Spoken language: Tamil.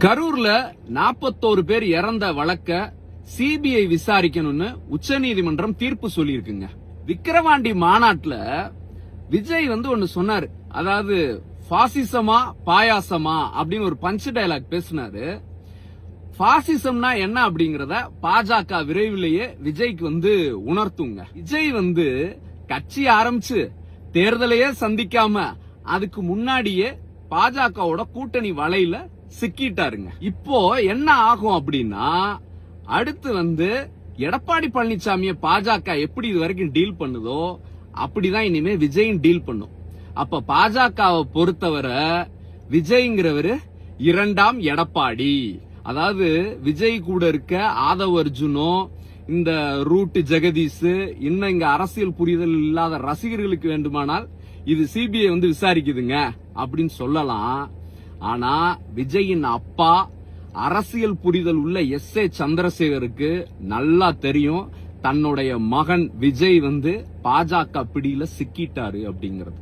கரூர்ல 41 பேர் இறந்த வழக்க சிபிஐ விசாரிக்கணும்னு உச்சநீதிமன்றம் தீர்ப்பு சொல்லியிருக்குங்க. விக்கிரவாண்டி மாநாட்டுல விஜய் ஒன்னு சொன்னாரு. அதாவது பாசிசமா பாயாசமா அப்படின்னு ஒரு பஞ்ச் டயலாக் பேசினாரு. பாசிசம்னா என்ன அப்படிங்கறத பாஜக விரைவிலேயே விஜய்க்கு உணர்த்துங்க. விஜய் கட்சி ஆரம்பிச்சு தேர்தலையே சந்திக்காம அதுக்கு முன்னாடியே பாஜகவோட கூட்டணி வலையில சிக்கிட்டாருங்க. இப்போ என்ன ஆகும் அப்படின்னா, அடுத்து எடப்பாடி பழனிசாமிய பாஜக எப்படி இது வரைக்கும் டீல் பண்ணுதோ அப்படிதான் இனிமே விஜயும் டீல் பண்ணும். அப்ப பாஜகவை பொறுத்தவரை விஜய்ங்கிறவரு இரண்டாம் எடப்பாடி. அதாவது விஜய் கூட இருக்க ஆதவ் அர்ஜுனோ, இந்த ரூட் ஜெகதீஷ், இன்னும் இங்க அரசியல் புரிதல் இல்லாத ரசிகர்களுக்கு வேண்டுமானால் இது சிபிஐ விசாரிக்குதுங்க அப்படின்னு சொல்லலாம். ஆனா விஜயின் அப்பா அரசியல் புரிதல் உள்ள எஸ்.ஏ. சந்திரசேகருக்கு நல்லா தெரியும் தன்னுடைய மகன் விஜய் பாஜக பிடியில சிக்கிட்டாரு அப்படிங்கறது.